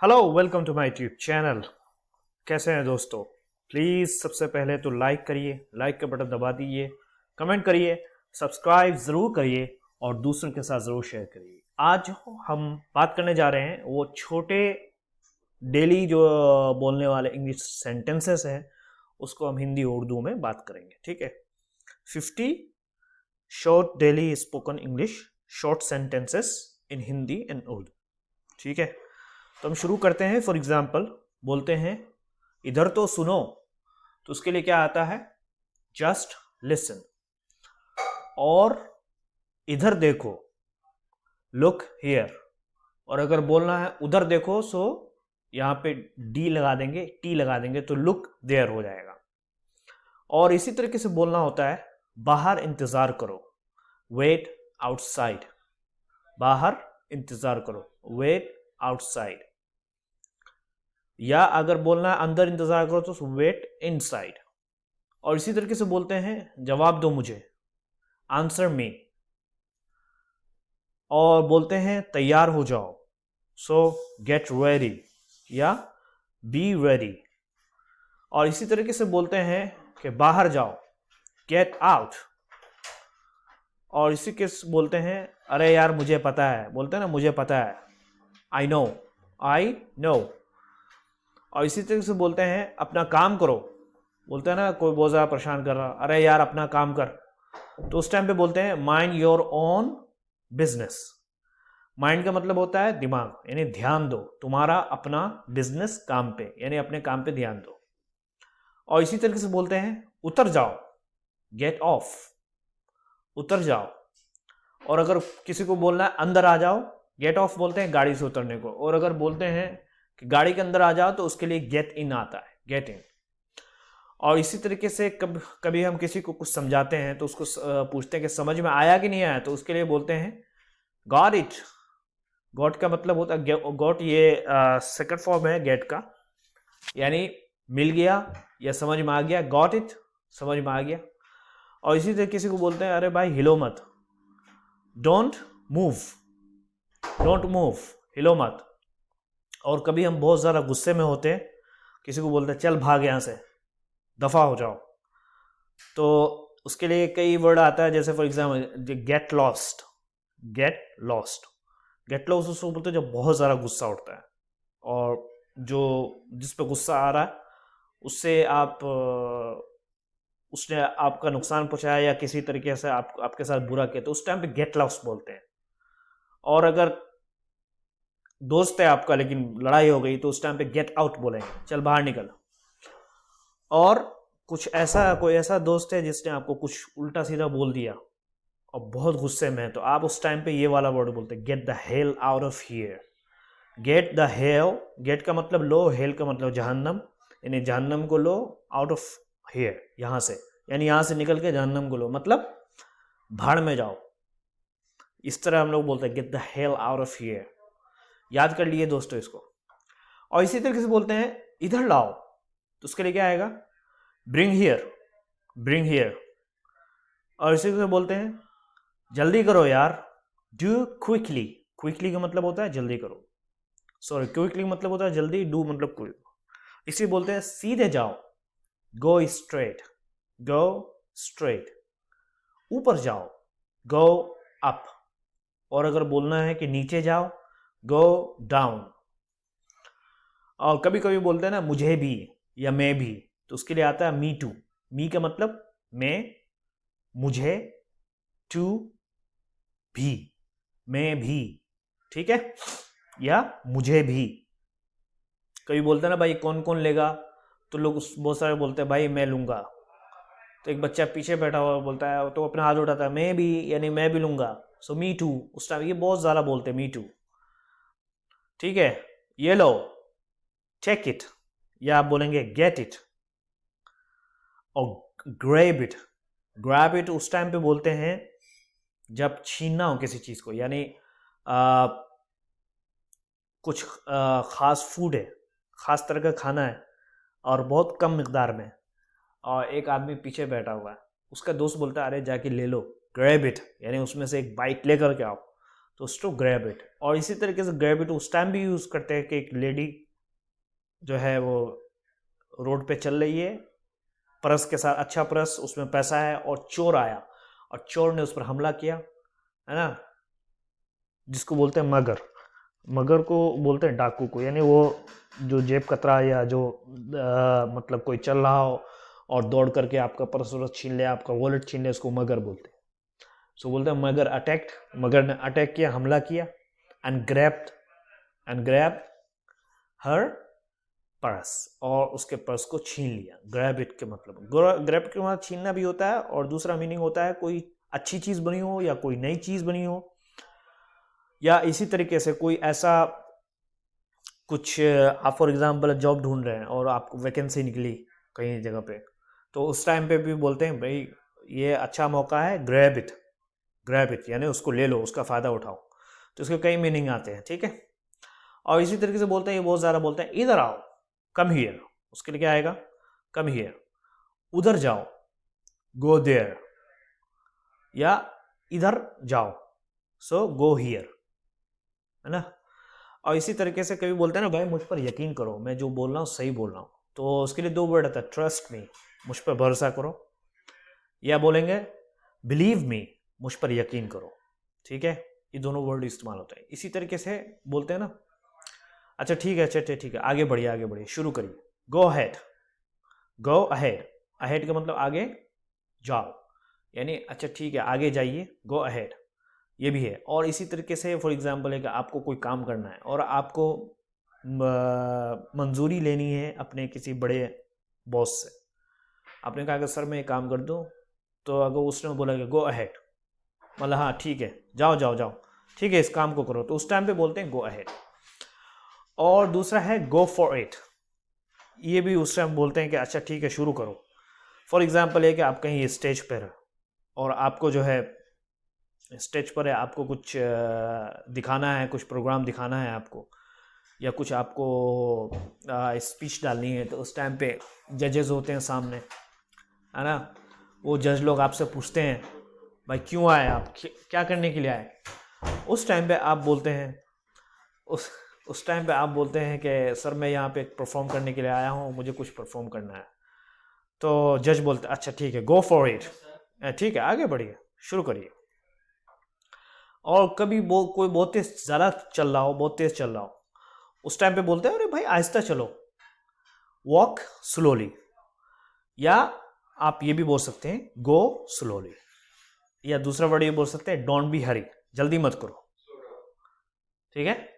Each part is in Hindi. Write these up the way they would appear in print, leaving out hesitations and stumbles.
Hello, welcome to my YouTube channel. कैसे हैं दोस्तों? प्लीज़ सबसे पहले तो लाइक करिए, लाइक का बटन दबा दीजिए, कमेंट करिए, सब्सक्राइब ज़रूर करिए और दूसरों के साथ ज़रूर शेयर करिए। आज हम बात करने जा रहे हैं वो छोटे डेली जो बोलने वाले इंग्लिश सेंटेंसेस हैं, उसको हम हिंदी उर्दू में बात करेंगे। ठीक है, 50 short daily spoken English short sentences in Hindi and Urdu. ठीक है, तो हम शुरू करते हैं। फॉर एग्जाम्पल बोलते हैं इधर तो सुनो, तो उसके लिए क्या आता है? Just listen. और इधर देखो, लुक हियर। और अगर बोलना है उधर देखो, सो यहां पे डी लगा देंगे, टी लगा देंगे, तो लुक देयर हो जाएगा। और इसी तरीके से बोलना होता है बाहर इंतजार करो, वेट आउटसाइड। बाहर इंतजार करो, वेट आउटसाइड। या अगर बोलना है अंदर इंतजार करो तो वेट इनसाइड। और इसी तरीके से बोलते हैं जवाब दो मुझे, आंसर मी। और बोलते हैं तैयार हो जाओ, सो गेट रेडी या बी रेडी। और इसी तरीके से बोलते हैं कि बाहर जाओ, गेट आउट। और इसी के बोलते हैं अरे यार मुझे पता है, बोलते हैं ना मुझे पता है, आई नो, आई नो। और इसी तरीके से बोलते हैं अपना काम करो, बोलते हैं ना कोई बहुत ज़्यादा परेशान कर रहा, अरे यार अपना काम कर, तो उस टाइम पे बोलते हैं mind your own business. Mind का मतलब होता है दिमाग, यानी ध्यान दो, तुम्हारा अपना बिजनेस काम पे, यानी अपने काम पे ध्यान दो। और इसी तरीके से बोलते हैं उतर जाओ, गेट ऑफ, उतर जाओ। और अगर किसी को बोलना है अंदर आ जाओ, गेट ऑफ बोलते हैं गाड़ी से उतरने को। और अगर बोलते हैं कि गाड़ी के अंदर आ जाओ, तो उसके लिए गेट इन आता है, गेट इन। और इसी तरीके से कभी हम किसी को कुछ समझाते हैं तो उसको पूछते हैं कि समझ में आया कि नहीं आया, तो उसके लिए बोलते हैं गॉट इट। गॉट का मतलब होता है, गॉट ये सेकंड फॉर्म है गेट का, यानी मिल गया या समझ में आ गया, गॉट इट, समझ में आ गया। और इसी तरह किसी को बोलते हैं अरे भाई हिलो मत, डोंट मूव, डोंट मूव, हिलो मत। और कभी हम बहुत ज़्यादा गुस्से में होते हैं, किसी को बोलते हैं चल भाग यहाँ से, दफ़ा हो जाओ, तो उसके लिए कई वर्ड आता है, जैसे for example get lost, get lost. Get lost उसको बोलते हैं जब बहुत ज़्यादा गुस्सा उठता है, और जो जिस पे गुस्सा आ रहा है उससे उसने आपका नुकसान पहुंचाया या किसी तरीके से आपके साथ बुरा किया, तो उस टाइम पे गेट लॉस्ट बोलते हैं। और अगर दोस्त है आपका लेकिन लड़ाई हो गई, तो उस टाइम पे गेट आउट बोलेंगे, चल बाहर निकल। और कोई ऐसा दोस्त है जिसने आपको कुछ उल्टा सीधा बोल दिया और बहुत गुस्से में है, तो आप उस टाइम पे ये वाला वर्ड बोलते हैं, get the hell out of here. Get the hell, get का मतलब लो, हेल का मतलब जहन्नम, यानी जहन्नम को लो, आउट ऑफ हियर यहां से, यानी यहां से निकल के जहन्नम को लो, मतलब भाड़ में जाओ। इस तरह हम लोग बोलते हैं get the hell out of here. याद कर लिए दोस्तों इसको। और इसी तरीके से बोलते हैं इधर लाओ, तो उसके लिए क्या आएगा? Bring here, bring here. और इसी तरह बोलते हैं जल्दी करो यार, डू क्विकली। क्विकली का मतलब होता है जल्दी करो, सॉरी क्विकली मतलब होता है जल्दी, डू मतलब क्विक। इसी बोलते हैं सीधे जाओ, गो स्ट्रेट, गो स्ट्रेट। ऊपर जाओ, गो अप। और अगर बोलना है कि नीचे जाओ, गो डाउन। और कभी कभी बोलते हैं ना मुझे भी या मैं भी, तो उसके लिए आता है मी टू। मी का मतलब मैं, मुझे, टू भी, मैं भी, ठीक है, या मुझे भी। कभी बोलते हैं ना भाई कौन कौन लेगा, तो लोग बहुत सारे बोलते हैं भाई मैं लूंगा। तो एक बच्चा पीछे बैठा हुआ बोलता है, तो अपना हाथ उठाता है मैं भी, यानी मैं भी लूंगा, सो मी टू। उस टाइम ये बहुत ज़्यादा बोलते हैं मी टू, ठीक है। ये लो, टेक इट, या आप बोलेंगे गेट इट। और ग्रैब इट, ग्रैब इट उस टाइम पे बोलते हैं जब छीनना हो किसी चीज़ को, यानी कुछ ख़ास फूड है, ख़ास तरह का खाना है और बहुत कम मिकदार में, और एक आदमी पीछे बैठा हुआ है, उसका दोस्त बोलता है अरे जाके ले लो, ग्रैब इट, यानी उसमें से एक बाइट लेकर के आओ। तो टू ग्रैब इट। और इसी तरीके से ग्रैब इट उस टाइम भी यूज़ करते हैं कि एक लेडी जो है वो रोड पे चल रही है, पर्स के साथ, अच्छा पर्स, उसमें पैसा है, और चोर आया और चोर ने उस पर हमला किया, है ना, जिसको बोलते हैं मगर। मगर को बोलते हैं डाकू को, यानी वो जो जेब कतरा या जो मतलब कोई चल रहा हो और दौड़ करके आपका पर्स वर्स छीन ले, आपका वॉलेट छीन ले, उसको मगर बोलते हैं। सो बोलते हैं मगर अटैक्ट, मगर ने अटैक किया, हमला किया, एंड ग्रैब हर पर्स, और उसके पर्स को छीन लिया। ग्रैब इट के मतलब, ग्रैब के मतलब छीनना भी होता है, और दूसरा मीनिंग होता है कोई अच्छी चीज बनी हो या कोई नई चीज बनी हो, या इसी तरीके से कोई ऐसा कुछ, आप फॉर एग्जांपल जॉब ढूंढ रहे हैं और आपको वैकेंसी निकली कहीं जगह पे, तो उस टाइम पे भी बोलते हैं भाई ये अच्छा मौका है, ग्रैब इट यानी उसको ले लो, उसका फ़ायदा उठाओ। तो इसके कई मीनिंग आते हैं, ठीक है। और इसी तरीके से बोलते हैं, ये बहुत ज़्यादा बोलते हैं, इधर आओ, कम हियर, उसके लिए क्या आएगा, कम हियर। उधर जाओ, गो देयर, या इधर जाओ, सो गो हियर, है ना। और इसी तरीके से कभी बोलते हैं ना, भाई मुझ पर यकीन करो, मैं जो बोल रहा हूँ सही बोल रहा हूँ, तो उसके लिए 2 वर्ड आता है, ट्रस्ट मी, मुझ पर भरोसा करो, या बोलेंगे बिलीव मी, मुझ पर यकीन करो, ठीक है। ये दोनों वर्ड इस्तेमाल होते हैं। इसी तरीके से बोलते हैं ना, अच्छा ठीक है, अच्छा ठीक है, आगे बढ़िए, शुरू करिए, go ahead, go ahead, ahead का मतलब आगे जाओ, यानी अच्छा ठीक है आगे जाइए, गो अहेड, ये भी है। और इसी तरीके से फॉर एग्जांपल है कि आपको कोई काम करना है और आपको मंजूरी लेनी है अपने किसी बड़े बॉस से, आपने कहा कि सर मैं ये काम कर दूं, तो अगर उसने बोला कि गो अहेड, मतलब हाँ ठीक है, जाओ, ठीक है इस काम को करो, तो उस टाइम पे बोलते हैं गो अहेड। और दूसरा है गो फॉर इट, ये भी उस टाइम बोलते हैं कि अच्छा ठीक है शुरू करो। फॉर एग्जांपल है कि आप कहीं स्टेज पर हैं और आपको जो है स्टेज पर है, आपको कुछ दिखाना है, कुछ प्रोग्राम दिखाना है आपको, या कुछ आपको स्पीच डालनी है, तो उस टाइम पे जजेस होते हैं सामने, है ना, वो जज लोग आपसे पूछते हैं भाई क्यों आए आप, क्या करने के लिए आए। उस टाइम पे आप बोलते हैं, उस टाइम पे आप बोलते हैं कि सर मैं यहाँ पे परफॉर्म करने के लिए आया हूँ, मुझे कुछ परफॉर्म करना है। तो जज बोलते अच्छा ठीक है गो फॉर इट, ठीक है आगे बढ़िए, शुरू करिए। और कभी कोई बहुत तेज ज़्यादा चल रहा हो, बहुत तेज चल रहा हो, उस टाइम पे बोलते हैं अरे भाई आहिस्ता चलो, वॉक स्लोली, या आप ये भी बोल सकते हैं गो स्लोली, या दूसरा वर्ड ये बोल सकते हैं डोंट बी हरी, जल्दी मत करो, ठीक है।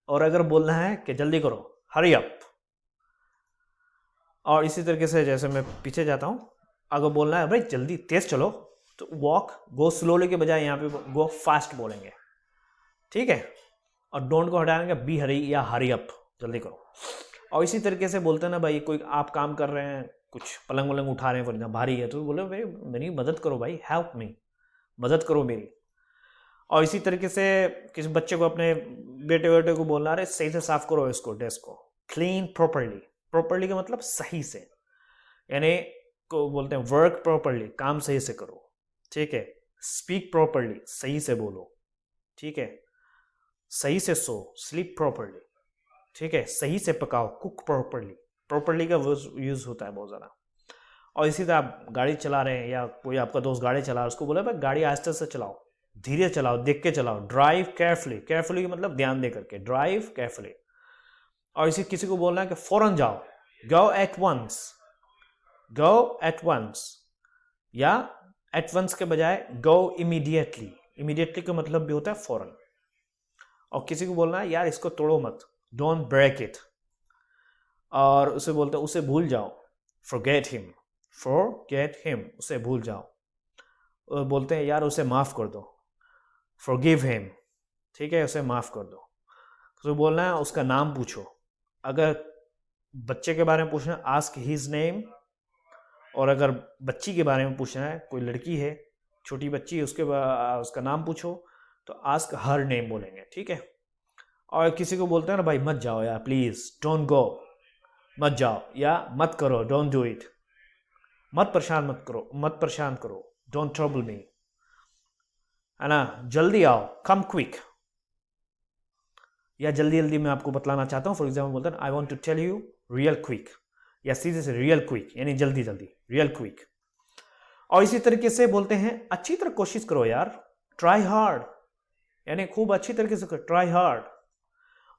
और अगर बोलना है कि जल्दी करो, हरी अप। और इसी तरीके से जैसे मैं पीछे जाता हूँ, अगर बोलना है भाई जल्दी तेज चलो, तो वॉक, गो स्लोली के बजाय यहाँ पे गो फास्ट बोलेंगे, ठीक है। और डोंट को हटाएंगे बी हरी या हरी अप, जल्दी करो। और इसी तरीके से बोलते हैं ना भाई, कोई आप काम कर रहे हैं, कुछ पलंग वलंग उठा रहे हैं, फॉर भारी है, तो बोले भाई मेरी मदद करो, भाई हेल्प मी, मदद करो मेरी। और इसी तरीके से किसी बच्चे को, अपने बेटे को बोलना, अरे सही से साफ करो इसको, डेस्क को, क्लीन प्रॉपरली, प्रॉपरली का मतलब सही से, यानी को बोलते हैं वर्क प्रॉपरली, काम सही से करो, ठीक है। स्पीक प्रॉपरली, सही से बोलो, ठीक है। सही से सो, स्लीप प्रॉपरली, ठीक है। सही से पकाओ, कुक प्रॉपरली, प्रॉपरली का यूज होता है बहुत ज़्यादा। और इसी तरह आप गाड़ी चला रहे हैं, या कोई आपका दोस्त गाड़ी चला रहा है, उसको बोला भाई गाड़ी आहिस्ते से चलाओ, धीरे चलाओ, देख के चलाओ, ड्राइव केयरफुली, केयरफुली का मतलब ध्यान दे करके, ड्राइव केयरफुली। और इसी किसी को बोलना है कि फौरन जाओ, go at once, go at once, या एट वंस के बजाय गो इमीडिएटली, इमीडिएटली का मतलब भी होता है फौरन। और किसी को बोलना है यार इसको तोड़ो मत, डोंट ब्रेक इट, और उसे बोलते हैं उसे भूल जाओ, फॉरगेट हिम, उसे भूल जाओ। और बोलते हैं यार उसे माफ़ कर दो, फॉरगिव हिम, ठीक है, उसे माफ़ कर दो। तो बोलना है उसका नाम पूछो, अगर बच्चे के बारे में पूछना है आस्क हिज नेम, और अगर बच्ची के बारे में पूछना है, कोई लड़की है, छोटी बच्ची है, उसका नाम पूछो, तो आस्क हर नेम बोलेंगे, ठीक है। और किसी को बोलते हैं ना भाई मत जाओ यार प्लीज़, डोंट गो, मत जाओ, या मत करो, डोंट डू इट, मत परेशान करो, डोंट ट्रबल मी, है ना, जल्दी आओ, कम क्विक, या जल्दी जल्दी मैं आपको बतलाना चाहता हूँ। फॉर एग्जाम्पल बोलते हैं I want to tell you real quick, या सीधे से रियल क्विक यानी जल्दी जल्दी, रियल क्विक। और इसी तरीके से बोलते हैं अच्छी तरह कोशिश करो यार, ट्राई हार्ड, यानी खूब अच्छी तरीके से करो, ट्राई हार्ड।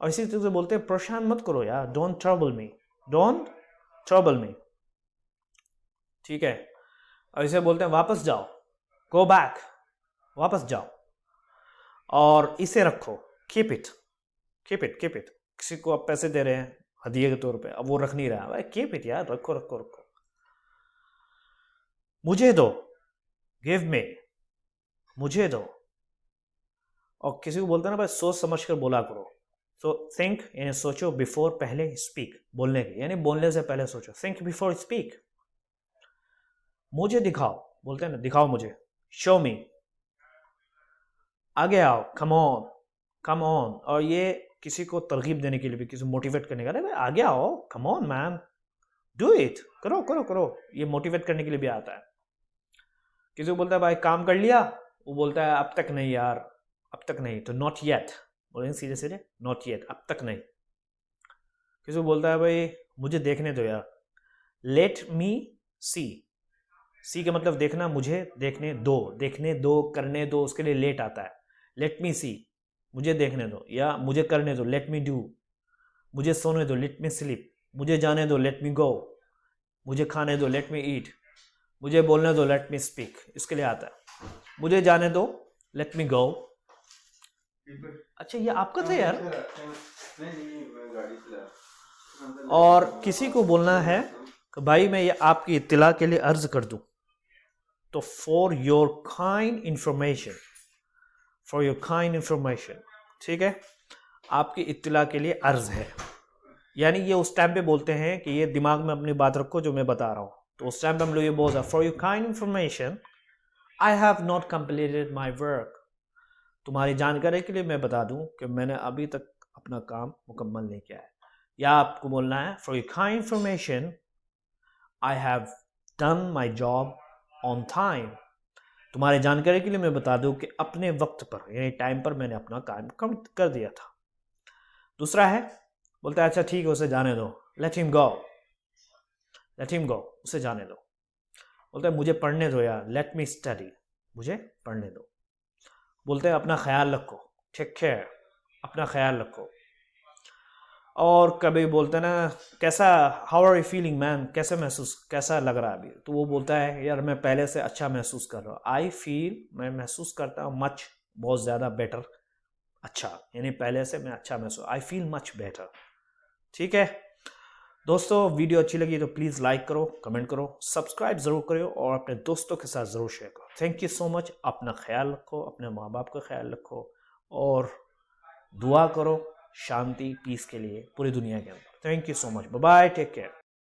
और इसी तरह से बोलते हैं परेशान मत करो यार, don't trouble me, don't trouble me, ठीक है। और इसे बोलते हैं वापस जाओ, गो बैक, वापस जाओ। और इसे रखो, keep it, keep it, keep it. किसी को आप पैसे दे रहे हैं हदिये के तौर पे, अब वो रख नहीं रहा, भाई कीप इट यार, रखो रखो रखो। मुझे दो, गिव मी, मुझे दो। और किसी को बोलते हैं ना भाई सोच समझ कर बोला करो, सो थिंक यानी सोचो, बिफोर पहले, स्पीक बोलने के यानी बोलने से पहले सोचो, थिंक बिफोर स्पीक। मुझे दिखाओ, बोलते हैं ना दिखाओ मुझे, शो मी, आगे आओ, कम ऑन, कम ऑन। और ये किसी को तरगीब देने के लिए भी, किसी को मोटिवेट करने का, भाई आगे आओ, come on man, do it, करो करो करो, ये मोटिवेट करने के लिए भी आता है। किसी को बोलता है भाई काम कर लिया, वो बोलता है अब तक नहीं यार, अब तक नहीं, तो नॉट येट बोलेंगे सीधे सीधे, नॉट येट, अब तक नहीं। किसी को बोलता है भाई मुझे देखने दो यार, लेट मी सी, सी का मतलब देखना, मुझे देखने दो, देखने दो, करने दो, उसके लिए लेट आता है, लेट मी सी, मुझे देखने दो, या मुझे करने दो, लेट मी डू, मुझे सोने दो, लेट मी स्लीप, मुझे जाने दो, लेट मी गो, मुझे खाने दो, लेट मी ईट, मुझे बोलने दो, लेट मी स्पीक, इसके लिए आता है। मुझे जाने दो, लेट मी गो। अच्छा ये आपका था यार। और किसी को बोलना है कि भाई मैं ये आपकी इत्तला के लिए अर्ज कर दूं, तो for your kind information, for your kind information, ठीक है, आपकी इत्तला के लिए अर्ज है। यानी ये उस टाइम पे बोलते हैं कि ये दिमाग में अपनी बात रखो जो मैं बता रहा हूं, तो उस टाइम पे हम लोग ये बोल for your kind information I have not completed my work, तुम्हारी जानकारी के लिए मैं बता दूं कि मैंने अभी तक अपना काम मुकम्मल नहीं किया है। या आपको बोलना है for your kind information I have done my job on time, तुम्हारी जानकारी के लिए मैं बता दूं कि अपने वक्त पर यानी टाइम पर मैंने अपना काम कर दिया था। दूसरा है, बोलता है अच्छा ठीक है उसे जाने दो, let him go, let him go, उसे जाने दो। बोलता है मुझे पढ़ने दो यार, लेट मी स्टडी, मुझे पढ़ने दो। बोलते हैं अपना ख्याल रखो, ठीक है, अपना ख्याल रखो। और कभी बोलते हैं ना कैसा, how are you feeling man, कैसे महसूस, कैसा लग रहा है अभी, तो वो बोलता है यार मैं पहले से अच्छा महसूस कर रहा हूँ, आई फील, मैं महसूस करता हूँ, मच, बहुत ज़्यादा, बेटर, अच्छा, यानी पहले से मैं अच्छा महसूस, आई फील मच बेटर, ठीक है। दोस्तों वीडियो अच्छी लगी तो प्लीज़ लाइक करो, कमेंट करो, सब्सक्राइब ज़रूर करो और अपने दोस्तों के साथ ज़रूर शेयर करो। Thank you so much. अपना ख्याल रखो, अपने माँ बाप का ख्याल रखो और दुआ करो शांति, पीस के लिए पूरी दुनिया के अंदर। Thank you so much, bye bye, take care.